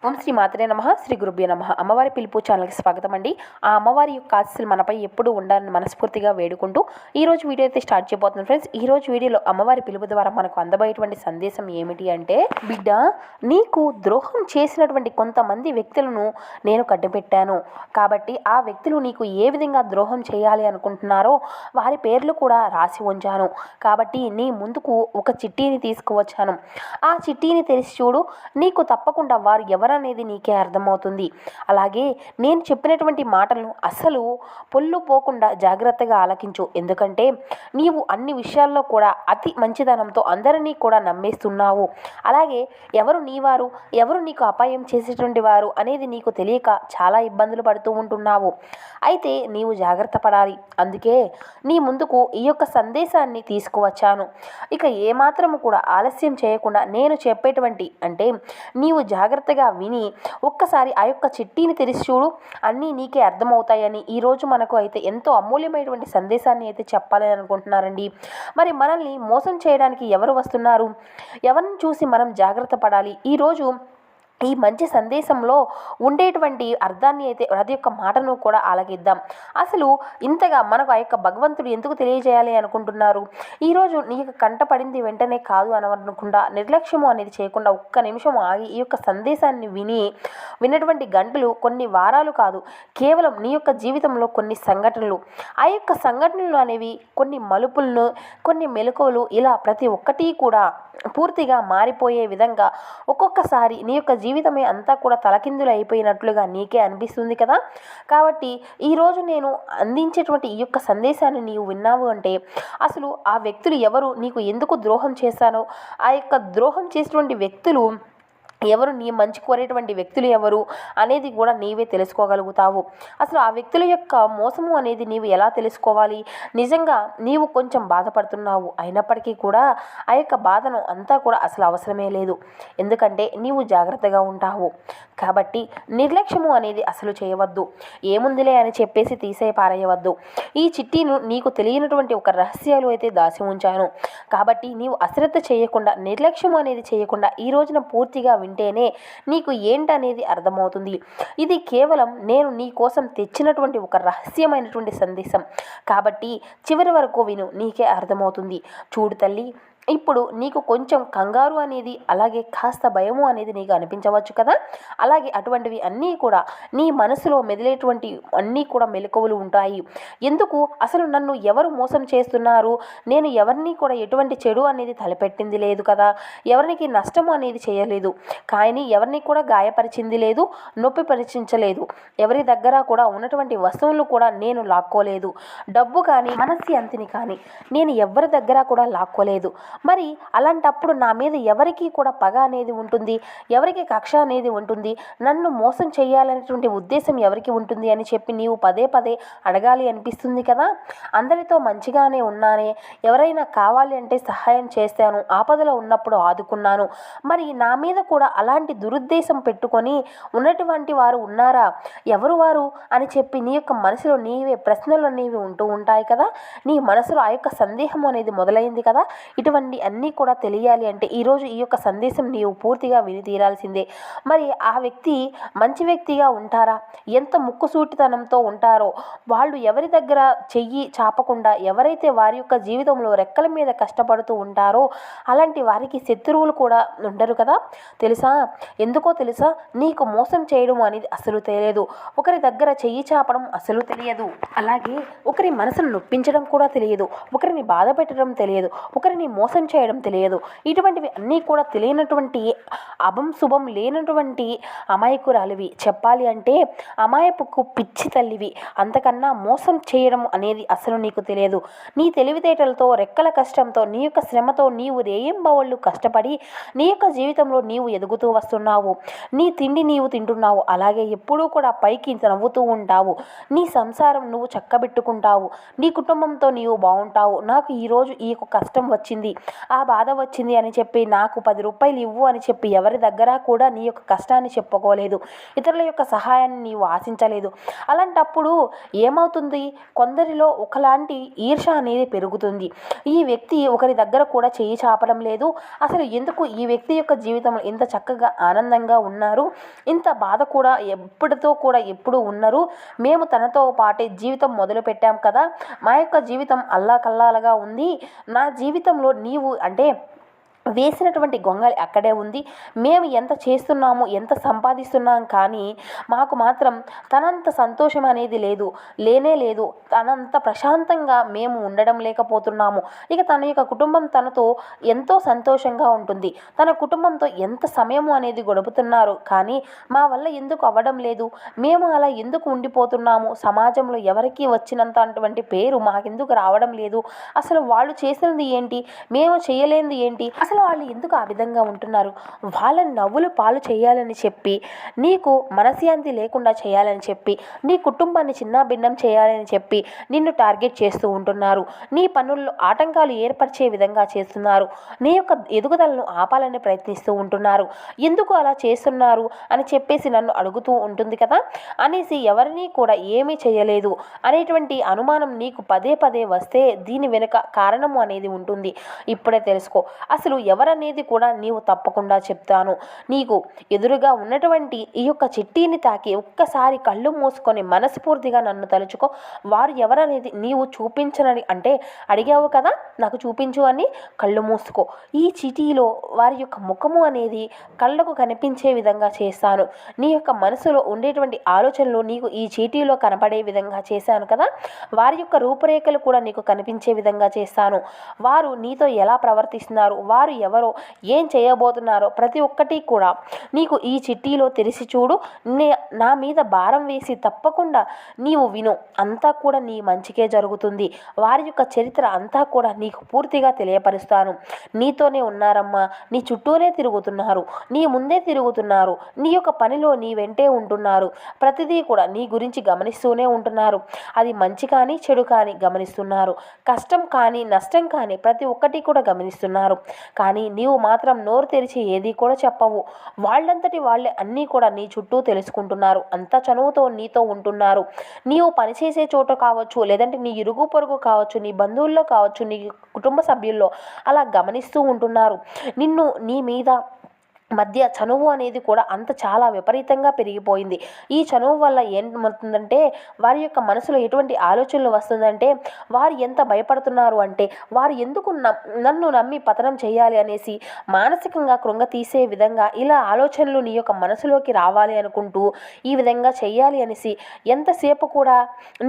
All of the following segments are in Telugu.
ఓం శ్రీ మాత్రే నమః. శ్రీ గురుభ్యో నమః. అమ్మవారి పిలుపు ఛానల్కి స్వాగతం అండి. ఆ అమ్మవారి యొక్క ఆశీస్సులు మనపై ఎప్పుడూ ఉండాలని మనస్ఫూర్తిగా వేడుకుంటూ ఈరోజు వీడియో అయితే స్టార్ట్ చేయబోతున్నాను ఫ్రెండ్స్. ఈరోజు వీడియోలో అమ్మవారి పిలుపు ద్వారా మనకు అందబోయేటువంటి సందేశం ఏమిటి అంటే, బిడ్డ, నీకు ద్రోహం చేసినటువంటి కొంతమంది వ్యక్తులను నేను కట్టిపెట్టాను. కాబట్టి ఆ వ్యక్తులు నీకు ఏ విధంగా ద్రోహం చేయాలి అనుకుంటున్నారో వారి పేర్లు కూడా రాసి ఉంచాను. కాబట్టి నీ ముందుకు ఒక చిట్టీని తీసుకువచ్చాను. ఆ చిట్టీని తెరిచి చూడు. నీకు తప్పకుండా వారు ఎవరనేది నీకే అర్థమవుతుంది. అలాగే నేను చెప్పినటువంటి మాటలను అసలు పొల్లు పోకుండా జాగ్రత్తగా ఆలకించు. ఎందుకంటే నీవు అన్ని విషయాల్లో కూడా అతి మంచితనంతో అందరినీ కూడా నమ్మేస్తున్నావు. అలాగే ఎవరు నీవారు, ఎవరు నీకు అపాయం చేసేటువంటి వారు అనేది నీకు తెలియక చాలా ఇబ్బందులు పడుతూ ఉంటున్నావు. అయితే నీవు జాగ్రత్త పడాలి. అందుకే నీ ముందుకు ఈ యొక్క సందేశాన్ని తీసుకువచ్చాను. ఇక ఏమాత్రము కూడా ఆలస్యం చేయకుండా నేను చెప్పేటువంటి అంటే నీవు జాగ్రత్తగా విని ఒక్కసారి ఆ యొక్క చిట్టీని తెరిచి చూడు. అన్నీ నీకే అర్థమవుతాయని ఈరోజు మనకు అయితే ఎంతో అమూల్యమైనటువంటి సందేశాన్ని అయితే చెప్పాలని అనుకుంటున్నారండి. మరి మనల్ని మోసం చేయడానికి ఎవరు వస్తున్నారు, ఎవరిని చూసి మనం జాగ్రత్త పడాలి? ఈరోజు ఈ మంచి సందేశంలో ఉండేటువంటి అర్థాన్ని అయితే అది యొక్క మాటను కూడా ఆలకిద్దాం. అసలు ఇంతగా మనకు ఆ యొక్క భగవంతుడు ఎందుకు తెలియజేయాలి అనుకుంటున్నారు? ఈరోజు నీకు కంటపడింది వెంటనే కాదు అనకుండా నిర్లక్ష్యము అనేది చేయకుండా ఒక్క నిమిషం ఆగి ఈ యొక్క సందేశాన్ని విన్నటువంటి గంటలు కొన్ని వారాలు కాదు, కేవలం నీ యొక్క జీవితంలో కొన్ని సంఘటనలు, ఆ యొక్క సంఘటనలు అనేవి కొన్ని మలుపులను, కొన్ని మెలకువలు, ఇలా ప్రతి ఒక్కటి కూడా పూర్తిగా మారిపోయే విధంగా ఒక్కొక్కసారి నీ యొక్క జీవితమే అంతా కూడా తలకిందులు అయిపోయినట్లుగా నీకే అనిపిస్తుంది కదా. కాబట్టి ఈరోజు నేను అందించేటువంటి ఈ యొక్క సందేశాన్ని నీవు విన్నావు అంటే అసలు ఆ వ్యక్తులు ఎవరు, నీకు ఎందుకు ద్రోహం చేశానో, ఆ యొక్క ద్రోహం చేసినటువంటి వ్యక్తులు ఎవరు, నీ మంచి కోరేటువంటి వ్యక్తులు ఎవరు అనేది కూడా నీవే తెలుసుకోగలుగుతావు. అసలు ఆ వ్యక్తుల యొక్క మోసము అనేది నీవు ఎలా తెలుసుకోవాలి? నిజంగా నీవు కొంచెం బాధపడుతున్నావు, అయినప్పటికీ కూడా ఆ యొక్క బాధను అంతా కూడా అసలు అవసరమే లేదు. ఎందుకంటే నీవు జాగ్రత్తగా ఉంటావు. కాబట్టి నిర్లక్ష్యము అనేది అసలు చేయవద్దు. ఏముందిలే అని చెప్పేసి తీసే పారేయవద్దు. ఈ చిట్టీను నీకు తెలియనటువంటి ఒక రహస్యాలు అయితే దాచి ఉంచాను. కాబట్టి నీవు అశ్రద్ధ చేయకుండా, నిర్లక్ష్యం అనేది చేయకుండా ఈ రోజున పూర్తిగా వింటేనే నీకు ఏంటనేది అర్థమవుతుంది. ఇది కేవలం నేను నీ కోసం తెచ్చినటువంటి ఒక రహస్యమైనటువంటి సందేశం. కాబట్టి చివరి వరకు విను, నీకే అర్థమవుతుంది. చూడు తల్లి, ఇప్పుడు నీకు కొంచెం కంగారు అనేది, అలాగే కాస్త భయము అనేది నీకు అనిపించవచ్చు కదా. అలాగే అటువంటివి అన్నీ కూడా నీ మనసులో మెదిలేటువంటి అన్నీ కూడా మెలకువలు ఉంటాయి. ఎందుకు, అసలు నన్ను ఎవరు మోసం చేస్తున్నారు, నేను ఎవరిని కూడా ఎటువంటి చెడు అనేది తలపెట్టింది లేదు కదా, ఎవరికి నష్టము అనేది చేయలేదు, కానీ ఎవరిని కూడా గాయపరిచింది లేదు, నొప్పి పరిచించలేదు, ఎవరి దగ్గర కూడా ఉన్నటువంటి వస్తువులు కూడా నేను లాక్కోలేదు, డబ్బు కానీ మనశ్శాంతిని కానీ నేను ఎవరి దగ్గర కూడా లాక్కోలేదు. మరి అలాంటప్పుడు నా మీద ఎవరికి కూడా పగ అనేది ఉంటుంది, ఎవరికి కక్ష అనేది ఉంటుంది, నన్ను మోసం చేయాలనేటువంటి ఉద్దేశం ఎవరికి ఉంటుంది అని చెప్పి నీవు పదే పదే అడగాలి అనిపిస్తుంది కదా. అందరితో మంచిగానే ఉన్నానే, ఎవరైనా కావాలి అంటే సహాయం చేశాను, ఆపదలో ఉన్నప్పుడు ఆదుకున్నాను, మరి నా మీద కూడా అలాంటి దురుద్దేశం పెట్టుకొని ఉన్నటువంటి వారు ఉన్నారా, ఎవరు వారు అని చెప్పి నీ యొక్క మనసులో నీవే ప్రశ్నలు అనేవి ఉంటూ ఉంటాయి కదా. నీ మనసులో ఆ యొక్క సందేహం అనేది మొదలైంది కదా. ఇటువంటి అన్నీ కూడా తెలియాలి అంటే ఈరోజు ఈ యొక్క సందేశం నీవు పూర్తిగా విని తీరాల్సిందే. మరి ఆ వ్యక్తి మంచి వ్యక్తిగా ఉంటారా, ఎంత ముక్కుసూటితనంతో ఉంటారో, వాళ్ళు ఎవరి దగ్గర చెయ్యి చాపకుండా ఎవరైతే వారి యొక్క జీవితంలో రెక్కల మీద కష్టపడుతూ ఉంటారో అలాంటి వారికి శత్రువులు కూడా ఉండరు కదా. తెలుసా, ఎందుకో తెలుసా, నీకు మోసం చేయడం అనేది అసలు తెలియదు, ఒకరి దగ్గర చెయ్యి చాపడం అసలు తెలియదు, అలాగే ఒకరి మనసును నొప్పించడం కూడా తెలియదు, ఒకరిని బాధ పెట్టడం తెలియదు, ఒకరిని మోసం చేయడం తెలియదు. ఇటువంటివి అన్నీ కూడా తెలియనటువంటి అభం శుభం లేనటువంటి అమాయకురాలివి. చెప్పాలి అంటే అమాయపుకు పిచ్చి తల్లివి. అంతకన్నా మోసం చేయడం అనేది అసలు నీకు తెలియదు. నీ తెలివితేటలతో, రెక్కల కష్టంతో, నీ యొక్క శ్రమతో నీవు రేయింబవళ్ళు కష్టపడి నీ యొక్క జీవితంలో నీవు ఎదుగుతూ వస్తున్నావు. నీ తిండి నీవు తింటున్నావు, అలాగే ఎప్పుడూ కూడా పైకి నవ్వుతూ ఉంటావు. నీ సంసారం నువ్వు చక్కబెట్టుకుంటావు, నీ కుటుంబంతో నీవు బాగుంటావు. నాకు ఈరోజు ఈ యొక్క కష్టం వచ్చింది, ఆ బాధ వచ్చింది అని చెప్పి నాకు 10 రూపాయలు ఇవ్వు అని చెప్పి ఎవరి దగ్గర కూడా నీ యొక్క కష్టాన్ని చెప్పుకోలేదు, ఇతరుల యొక్క సహాయాన్ని నీవు ఆశించలేదు. అలాంటప్పుడు ఏమవుతుంది, కొందరిలో ఒకలాంటి ఈర్ష అనేది పెరుగుతుంది. ఈ వ్యక్తి ఒకరి దగ్గర కూడా చేయి చాపడం లేదు, అసలు ఎందుకు ఈ వ్యక్తి యొక్క జీవితంలో ఇంత చక్కగా ఆనందంగా ఉన్నారు, ఇంత బాధ కూడా ఎప్పటితో కూడా ఎప్పుడు ఉన్నారు, మేము తనతో పాటే జీవితం మొదలు పెట్టాం కదా, మా యొక్క జీవితం అల్లాకల్లాలుగా ఉంది, నా జీవితంలో నీవు అంటే వేసినటువంటి గొంగళి అక్కడే ఉంది, మేము ఎంత చేస్తున్నాము ఎంత సంపాదిస్తున్నాం కానీ మాకు మాత్రం తనంత సంతోషం అనేది లేనే లేదు, తనంత ప్రశాంతంగా మేము ఉండడం లేకపోతున్నాము. ఇక తన యొక్క కుటుంబం తనతో ఎంతో సంతోషంగా ఉంటుంది, తన కుటుంబంతో ఎంత సమయము అనేది గడుపుతున్నారు కానీ మా వల్ల ఎందుకు అవ్వడం లేదు, మేము అలా ఎందుకు ఉండిపోతున్నాము, సమాజంలో ఎవరికి వచ్చినంత అటువంటి పేరు మాకెందుకు రావడం లేదు, అసలు వాళ్ళు చేసినది ఏంటి, మేము చేయలేనిది ఏంటి, అసలు వాళ్ళు ఎందుకు ఆ విధంగా ఉంటున్నారు, వాళ్ళని నవ్వులు పాలు చేయాలని చెప్పి, నీకు మనశ్శాంతి లేకుండా చేయాలని చెప్పి, నీ కుటుంబాన్ని చిన్నాభిన్నం చేయాలని చెప్పి నిన్ను టార్గెట్ చేస్తూ ఉంటున్నారు, నీ పనుల్లో ఆటంకాలు ఏర్పరిచే విధంగా చేస్తున్నారు, నీ యొక్క ఎదుగుదలను ఆపాలని ప్రయత్నిస్తూ ఉంటున్నారు, ఎందుకు అలా చేస్తున్నారు అని చెప్పేసి నన్ను అడుగుతూ ఉంటుంది కదా అనేసి ఎవరినీ కూడా ఏమీ చేయలేదు అనేటువంటి అనుమానం నీకు పదే పదే వస్తే దీని వెనుక కారణము అనేది ఉంటుంది. ఇప్పుడే తెలుసుకో, అసలు ఎవరనేది కూడా నీవు తప్పకుండా చెప్తాను. నీకు ఎదురుగా ఉన్నటువంటి ఈ యొక్క చిట్టీని తాకి ఒక్కసారి కళ్ళు మూసుకొని మనస్ఫూర్తిగా నన్ను తలుచుకో, వారు ఎవరనేది నీవు చూపించనని అంటే అడిగావు కదా, నాకు చూపించు అని కళ్ళు మూసుకో. ఈ చిటీలో వారి యొక్క ముఖము అనేది కళ్ళకు కనిపించే విధంగా చేస్తాను, నీ యొక్క మనసులో ఉండేటువంటి ఆలోచనలు నీకు ఈ చీటీలో కనపడే విధంగా చేశాను కదా, వారి యొక్క రూపురేఖలు కూడా నీకు కనిపించే విధంగా చేస్తాను, వారు నీతో ఎలా ప్రవర్తిస్తున్నారు, వారు ఎవరో ఏం చేయబోతున్నారో ప్రతి ఒక్కటి కూడా నీకు ఈ చిట్టీలో తెలిసి చూడు, నా మీద భారం వేసి తప్పకుండా నీవు విను, అంతా కూడా నీ మంచికే జరుగుతుంది, వారి యొక్క చరిత్ర అంతా కూడా నీకు పూర్తిగా తెలియపరుస్తాను, నీతోనే ఉన్నారమ్మా, నీ చుట్టూనే తిరుగుతున్నారు, నీ ముందే తిరుగుతున్నారు, నీ యొక్క పనిలో నీ వెంటే ఉంటున్నారు, ప్రతిదీ కూడా నీ గురించి గమనిస్తూనే ఉంటున్నారు, అది మంచి కానీ చెడు కానీ గమనిస్తున్నారు, కష్టం కానీ నష్టం కానీ ప్రతి ఒక్కటి కూడా గమనిస్తున్నారు, కానీ నీవు మాత్రం నోరు తెరిచి ఏది కూడా చెప్పవు, వాళ్ళంతటి వాళ్ళే అన్నీ కూడా నీ చుట్టూ తెలుసుకుంటున్నారు, అంత చనువుతో నీతో ఉంటున్నారు, నీవు పనిచేసే చోట కావచ్చు, లేదంటే నీ ఇరుగు పొరుగు కావచ్చు, నీ బంధువుల్లో కావచ్చు, నీ కుటుంబ సభ్యుల్లో అలా గమనిస్తూ ఉంటున్నారు, నిన్ను నీ మీద మధ్య చనువు అనేది కూడా అంత చాలా విపరీతంగా పెరిగిపోయింది. ఈ చనువు వల్ల ఏమవుతుందంటే వారి యొక్క మనసులో ఎటువంటి ఆలోచనలు వస్తుందంటే వారు ఎంత భయపడుతున్నారు అంటే వారు ఎందుకు నన్ను నమ్మి పతనం చేయాలి అనేసి మానసికంగా కృంగతీసే విధంగా ఇలా ఆలోచనలు నీ యొక్క మనసులోకి రావాలి అనుకుంటూ ఈ విధంగా చేయాలి అనేసి ఎంతసేపు కూడా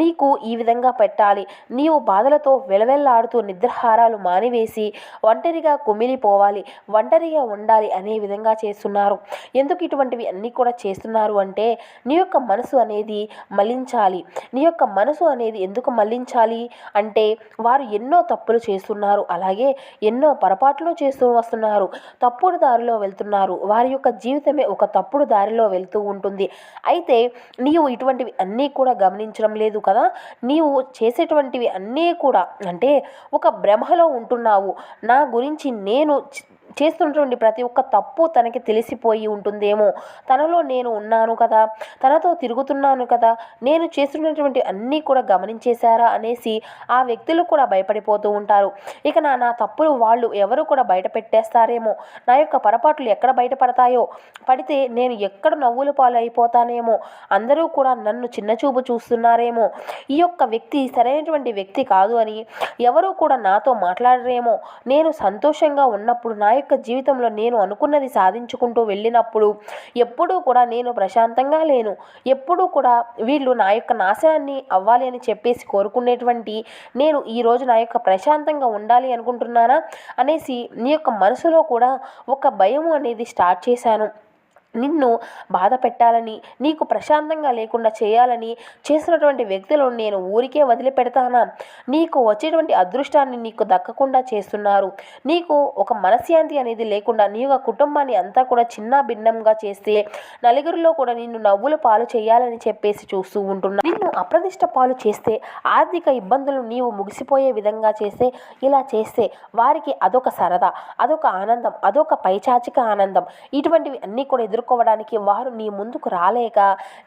నీకు ఈ విధంగా పెట్టాలి, నీవు బాధలతో వెలవెల్లాడుతూ నిద్రాహారాలు మానివేసి ఒంటరిగా కుమిలిపోవాలి, ఒంటరిగా ఉండాలి అనే విధంగా చేస్తున్నారు. ఎందుకు ఇటువంటివి అన్నీ కూడా చేస్తున్నారు అంటే నీ యొక్క మనసు అనేది మళ్లించాలి. నీ యొక్క మనసు అనేది ఎందుకు మళ్లించాలి అంటే వారు ఎన్నో తప్పులు చేస్తున్నారు, అలాగే ఎన్నో పొరపాట్లు చేస్తూ వస్తున్నారు, తప్పుడు దారిలో వెళ్తున్నారు, వారి యొక్క జీవితమే ఒక తప్పుడు దారిలో వెళ్తూ ఉంటుంది. అయితే నీవు ఇటువంటివి అన్నీ కూడా గమనించడం లేదు కదా, నీవు చేసేటువంటివి అన్నీ కూడా అంటే ఒక భ్రమలో ఉంటున్నావు, నా గురించి నేను చేస్తున్నటువంటి ప్రతి ఒక్క తప్పు తనకి తెలిసిపోయి ఉంటుందేమో, తనలో నేను ఉన్నాను కదా, తనతో తిరుగుతున్నాను కదా, నేను చేస్తున్నటువంటి అన్నీ కూడా గమనించేశారా అనేసి ఆ వ్యక్తులు కూడా భయపడిపోతూ ఉంటారు. ఇక నా తప్పులు వాళ్ళు ఎవరు కూడా బయట పెట్టేస్తారేమో, నా యొక్క పొరపాట్లు ఎక్కడ బయటపడతాయో, పడితే నేను ఎక్కడ నవ్వుల పాలు అయిపోతానేమో, అందరూ కూడా నన్ను చిన్నచూపు చూస్తున్నారేమో, ఈ యొక్క వ్యక్తి సరైనటువంటి వ్యక్తి కాదు అని ఎవరూ కూడా నాతో మాట్లాడరేమో, నేను సంతోషంగా ఉన్నప్పుడు నా యొక్క జీవితంలో నేను అనుకున్నది సాధించుకుంటూ వెళ్ళినప్పుడు ఎప్పుడూ కూడా నేను ప్రశాంతంగా లేను, ఎప్పుడూ కూడా వీళ్ళు నా యొక్క నాశనాన్ని అవ్వాలి అని చెప్పేసి కోరుకునేటువంటి నేను ఈరోజు నా యొక్క ప్రశాంతంగా ఉండాలి అనుకుంటున్నానా అనేసి నీ యొక్క మనసులో కూడా ఒక భయం అనేది స్టార్ట్ చేశాను. నిన్ను బాధ పెట్టాలని, నీకు ప్రశాంతంగా లేకుండా చేయాలని చేసినటువంటి వ్యక్తులను నేను ఊరికే వదిలిపెడతానా? నీకు వచ్చేటువంటి అదృష్టాన్ని నీకు దక్కకుండా చేస్తున్నారు. నీకు ఒక మనశ్శాంతి అనేది లేకుండా నీ యొక్క కుటుంబాన్ని అంతా కూడా చిన్న భిన్నంగా చేస్తే నలుగురిలో కూడా నిన్ను నవ్వుల పాలు చేయాలని చెప్పేసి చూస్తూ ఉంటున్నా. నిన్ను అప్రదిష్ట పాలు చేస్తే, ఆర్థిక ఇబ్బందులు నీవు ముగిసిపోయే విధంగా చేస్తే, ఇలా చేస్తే వారికి అదొక సరదా, అదొక ఆనందం, అదొక పైచాచిక ఆనందం. ఇటువంటివి అన్నీ కూడా ఎదుర్కోవడానికి వారు నీ ముందుకు రాలేక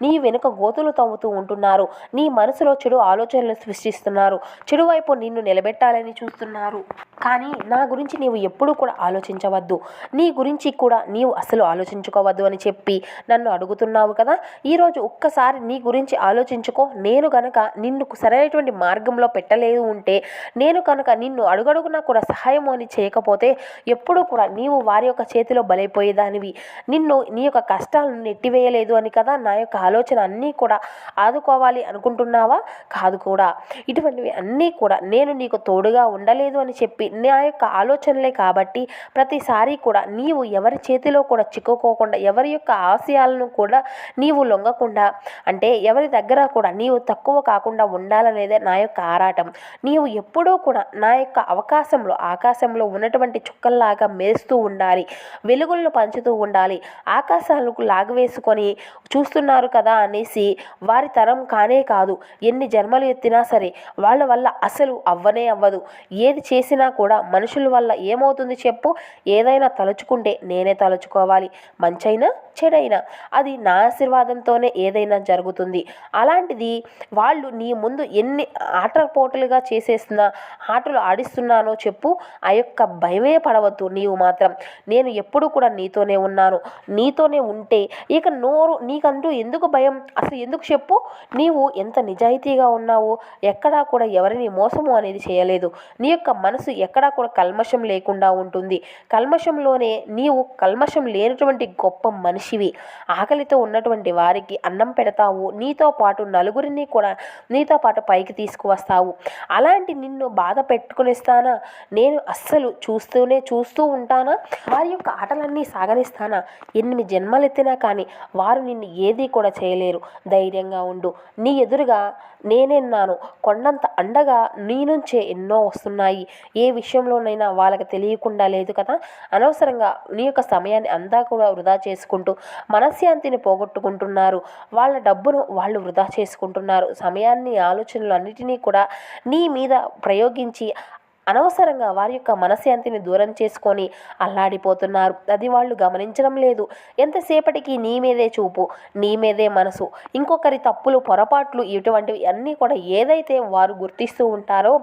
నీ వెనుక గోతులు తవ్వుతూ ఉంటున్నారు. నీ మనసులో చెడు ఆలోచనలు సృష్టిస్తున్నారు. చెడు వైపు నిన్ను నిలబెట్టాలని చూస్తున్నారు. కానీ నా గురించి నీవు ఎప్పుడూ కూడా ఆలోచించవద్దు, నీ గురించి కూడా నీవు అసలు ఆలోచించుకోవద్దు అని చెప్పి నన్ను అడుగుతున్నావు కదా. ఈరోజు ఒక్కసారి నీ గురించి ఆలోచించుకో. నేను కనుక నిన్ను సరైనటువంటి మార్గంలో పెట్టలేదు ఉంటే, నేను కనుక నిన్ను అడుగడుగునా కూడా సహాయం అని చేయకపోతే ఎప్పుడూ కూడా నీవు వారి యొక్క చేతిలో బలైపోయేదానివి. నిన్ను నీ యొక్క కష్టాలను నెట్టివేయలేదు అని కదా నా యొక్క ఆలోచన అన్నీ కూడా ఆదుకోవాలి అనుకుంటున్నావా? కాదు కూడా. ఇటువంటివి అన్నీ కూడా నేను నీకు తోడుగా ఉండలేదు అని చెప్పి నా యొక్క ఆలోచనలే కాబట్టి ప్రతిసారి కూడా నీవు ఎవరి చేతిలో కూడా చిక్కుకోకుండా, ఎవరి యొక్క ఆశయాలను కూడా నీవు లొంగకుండా, అంటే ఎవరి దగ్గర కూడా నీవు తక్కువ కాకుండా ఉండాలనేదే నా యొక్క ఆరాటం. నీవు ఎప్పుడూ కూడా నా యొక్క ఆకాశంలో ఉన్నటువంటి చుక్కల్లాగా మెరుస్తూ ఉండాలి, వెలుగులను పంచుతూ ఉండాలి. ఆకాశాలకు లాగవేసుకొని చూస్తున్నారు కదా అనేసి వారి తరం కానే కాదు. ఎన్ని జన్మలు ఎత్తినా సరే వాళ్ళ వల్ల అసలు అవ్వనే అవ్వదు. ఏది చేసినా కూడా మనుషుల వల్ల ఏమవుతుంది చెప్పు? ఏదైనా తలుచుకుంటే నేనే తలుచుకోవాలి. మంచైనా చెడైనా అది నా ఆశీర్వాదంతోనే ఏదైనా జరుగుతుంది. అలాంటిది వాళ్ళు నీ ముందు ఎన్ని ఆటపోటలుగా చేసేస్తున్నా, ఆటలు ఆడిస్తున్నానో చెప్పు. ఆ యొక్క భయమే పడవద్దు నీవు మాత్రం. నేను ఎప్పుడు కూడా నీతోనే ఉన్నాను. నీతోనే ఉంటే ఇక నీకంటూ ఎందుకు భయం? అసలు ఎందుకు చెప్పు? నీవు ఎంత నిజాయితీగా ఉన్నావు. ఎక్కడా కూడా ఎవరిని మోసము అనేది చేయలేదు. నీ యొక్క మనసు ఎక్కడా కూడా కల్మషం లేకుండా ఉంటుంది. కల్మషంలోనే నీవు కల్మషం లేనటువంటి గొప్ప మనిషివి. ఆకలితో ఉన్నటువంటి వారికి అన్నం పెడతావు. నీతో పాటు నలుగురిని కూడా నీతో పాటు పైకి తీసుకువస్తావు. అలాంటి నిన్ను బాధ పెట్టుకునిస్తానా? నేను అస్సలు చూస్తూ ఉంటానా? వారి యొక్క ఆటలన్నీ సాగనిస్తానా? 8 జన్మలెత్తినా కానీ వారు నిన్ను ఏదీ కూడా చేయలేరు. ధైర్యంగా ఉండు. నీ ఎదురుగా నేనేన్నాను. కొండంత అండగా నీ నుంచే ఎన్నో వస్తున్నాయి. ఏ విషయంలోనైనా వాళ్ళకి తెలియకుండా లేదు కదా. అనవసరంగా నీ యొక్క సమయాన్ని అంతా కూడా వృధా చేసుకుంటూ మనశ్శాంతిని పోగొట్టుకుంటున్నారు. వాళ్ళ డబ్బును వాళ్ళు వృధా చేసుకుంటున్నారు. సమయాన్ని, ఆలోచనలు అన్నిటినీ కూడా నీ మీద ప్రయోగించి అనవసరంగా వారి యొక్క మనశ్శాంతిని దూరం చేసుకొని అల్లాడిపోతున్నారు. అది వాళ్ళు గమనించడం లేదు. ఎంతసేపటికి నీ మీదే చూపు, నీ మీదే మనసు, ఇంకొకరి తప్పులు, పొరపాట్లు, ఇటువంటివి అన్నీ కూడా ఏదైతే వారు గుర్తిస్తూ ఉంటారో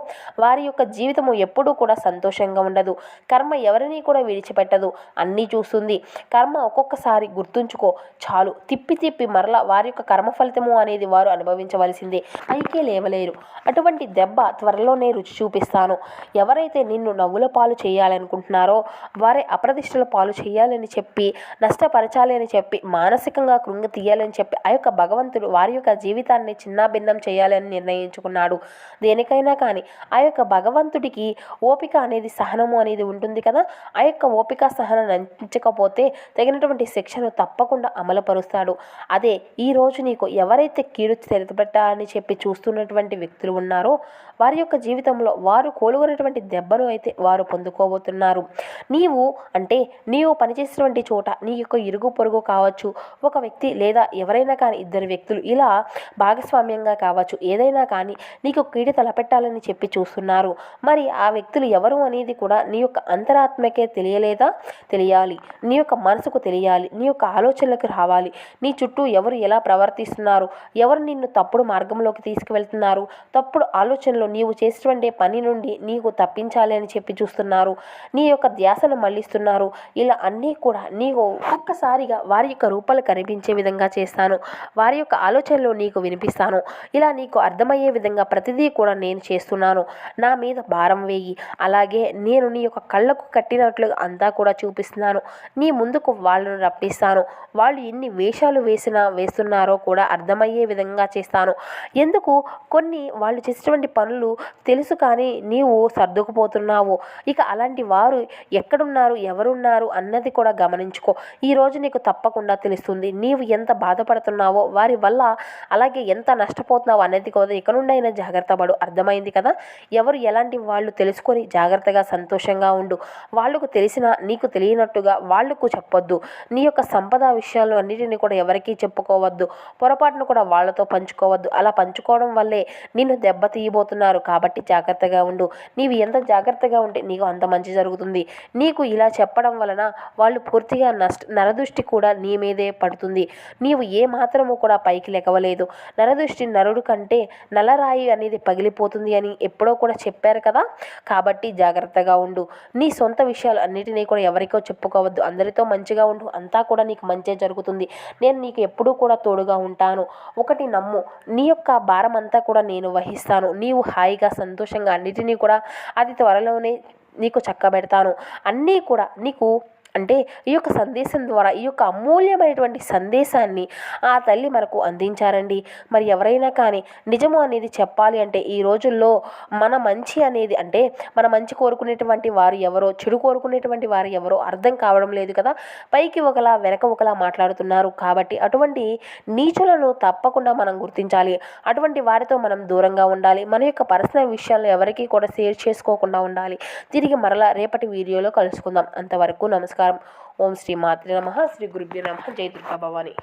వారి యొక్క జీవితము ఎప్పుడూ కూడా సంతోషంగా ఉండదు. కర్మ ఎవరిని కూడా విడిచిపెట్టదు, అన్నీ చూస్తుంది. కర్మ ఒక్కొక్కసారి గుర్తుంచుకో చాలు, తిప్పి మరలా వారి యొక్క కర్మ ఫలితము అనేది వారు అనుభవించవలసిందే. పైకే లేవలేరు. అటువంటి దెబ్బ త్వరలోనే రుచి చూపిస్తాను. ఎవరైతే నిన్ను నవ్వుల పాలు చేయాలనుకుంటున్నారో వారే అప్రదిష్టల పాలు చేయాలని చెప్పి, నష్టపరచాలి అని చెప్పి, మానసికంగా కృంగ తీయాలని చెప్పి ఆ యొక్క భగవంతుడు వారి యొక్క జీవితాన్ని చిన్నాభిన్నం చేయాలని నిర్ణయించుకున్నాడు. దేనికైనా కానీ ఆ యొక్క భగవంతుడికి ఓపిక అనేది, సహనము అనేది ఉంటుంది కదా. ఆ యొక్క ఓపిక సహనం నంచకపోతే తగినటువంటి శిక్షను తప్పకుండా అమలుపరుస్తాడు. అదే ఈరోజు నీకు ఎవరైతే కీడు తెలపెట్టాలని చెప్పి చూస్తున్నటువంటి వ్యక్తులు ఉన్నారో వారి యొక్క జీవితంలో వారు కోలుకున్నటువంటి దెబ్బను అయితే వారు పొందుకోబోతున్నారు. నీవు పనిచేసినటువంటి చోట నీ యొక్క ఇరుగు పొరుగు కావచ్చు, ఒక వ్యక్తి లేదా ఎవరైనా కానీ 2 వ్యక్తులు ఇలా భాగస్వామ్యంగా కావచ్చు, ఏదైనా కానీ నీకు కీడు తలపెట్టాలని చెప్పి చూస్తున్నారు. మరి ఆ వ్యక్తులు ఎవరు అనేది కూడా నీ యొక్క అంతరాత్మకే తెలియలేదా? తెలియాలి. నీ యొక్క మనసుకు తెలియాలి. నీ యొక్క ఆలోచనలకు రావాలి. నీ చుట్టూ ఎవరు ఎలా ప్రవర్తిస్తున్నారు, ఎవరు నిన్ను తప్పుడు మార్గంలోకి తీసుకువెళ్తున్నారు, తప్పుడు ఆలోచనలు నీవు చేసేటువంటి పని నుండి నీకు తప్పించాలి అని చెప్పి చూస్తున్నారు. నీ యొక్క ధ్యాసను మళ్లిస్తున్నారు. ఇలా అన్నీ కూడా నీకు ఒక్కసారిగా వారి యొక్క రూపాలు కనిపించే విధంగా చేస్తాను. వారి యొక్క ఆలోచనలు నీకు వినిపిస్తాను. ఇలా నీకు అర్థమయ్యే విధంగా ప్రతిదీ కూడా నేను చేస్తున్నాను. నా మీద భారం వేయి. అలాగే నేను నీ యొక్క కళ్ళకు కట్టినట్లుగా అంతా కూడా చూపిస్తున్నాను. నీ ముందుకు వాళ్ళను రప్పిస్తాను. వాళ్ళు ఎన్ని వేషాలు వేస్తున్నారో కూడా అర్థమయ్యే విధంగా చేస్తాను. ఎందుకు? కొన్ని వాళ్ళు చేసేటువంటి పనులు తెలుసు కానీ నీవు సర్దుకుపోతున్నావో, ఇక అలాంటి వారు ఎక్కడున్నారు, ఎవరున్నారు అన్నది కూడా గమనించుకో. ఈరోజు నీకు తప్పకుండా తెలుస్తుంది. నీవు ఎంత బాధపడుతున్నావో, వారి వల్ల అలాగే ఎంత నష్టపోతున్నావో అనేది కూడా ఇక నుండి అయినా జాగ్రత్త పడు. అర్థమైంది కదా? ఎవరు ఎలాంటి వాళ్ళు తెలుసుకొని జాగ్రత్తగా సంతోషంగా ఉండు. వాళ్ళకు తెలిసిన నీకు తెలియనట్టుగా వాళ్ళకు చెప్పొద్దు. నీ యొక్క సంపద విషయాలు అన్నిటిని కూడా ఎవరికీ చెప్పుకోవద్దు. పొరపాటును కూడా వాళ్ళతో పంచుకోవద్దు. అలా పంచుకోవడం వల్లే నిన్ను దెబ్బతీయబోతున్నారు. కాబట్టి జాగ్రత్తగా ఉండు. నీవు ఎంత జాగ్రత్తగా ఉంటే నీకు అంత మంచి జరుగుతుంది. నీకు ఇలా చెప్పడం వలన వాళ్ళు పూర్తిగా నరదృష్టి కూడా నీ మీదే పడుతుంది. నీవు ఏ మాత్రము కూడా పైకి లెగవలేదు. నరదృష్టి నరుడు కంటే నల్లరాయి అనేది పగిలిపోతుంది అని ఎప్పుడో కూడా చెప్పారు కదా. కాబట్టి జాగ్రత్తగా ఉండు. నీ సొంత విషయాలు అన్నిటినీ కూడా ఎవరికో చెప్పుకోవద్దు. అందరితో మంచిగా ఉండు. అంతా కూడా నీకు మంచే జరుగుతుంది. నేను నీకు ఎప్పుడూ కూడా తోడుగా ఉంటాను. ఒకటి నమ్ము, నీ యొక్క భారం అంతా కూడా నేను వహిస్తాను. నీవు హాయిగా సంతోషంగా అన్నిటినీ కూడా అతి త్వరలోనే నీకు చక్కబెడతాను. అన్నీ కూడా నీకు అంటే ఈ యొక్క సందేశం ద్వారా ఈ యొక్క అమూల్యమైనటువంటి సందేశాన్ని ఆ తల్లి మనకు అందించారండి. మరి ఎవరైనా కానీ నిజము అనేది చెప్పాలి అంటే ఈ రోజుల్లో మన మంచి అనేది అంటే మన మంచి కోరుకునేటువంటి వారు ఎవరో, చెడు కోరుకునేటువంటి వారు ఎవరో అర్థం కావడం లేదు కదా. పైకి ఒకలా వెనక ఒకలా మాట్లాడుతున్నారు. కాబట్టి అటువంటి నీచులను తప్పకుండా మనం గుర్తించాలి. అటువంటి వారితో మనం దూరంగా ఉండాలి. మన యొక్క పర్సనల్ విషయాలను ఎవరికీ కూడా షేర్ చేసుకోకుండా ఉండాలి. తిరిగి మరలా రేపటి వీడియోలో కలుసుకుందాం. అంతవరకు నమస్కారం. ఓం శ్రీ మాత్రే నమః. శ్రీ గురుభ్యో నమః. జై దుర్గా భవాని.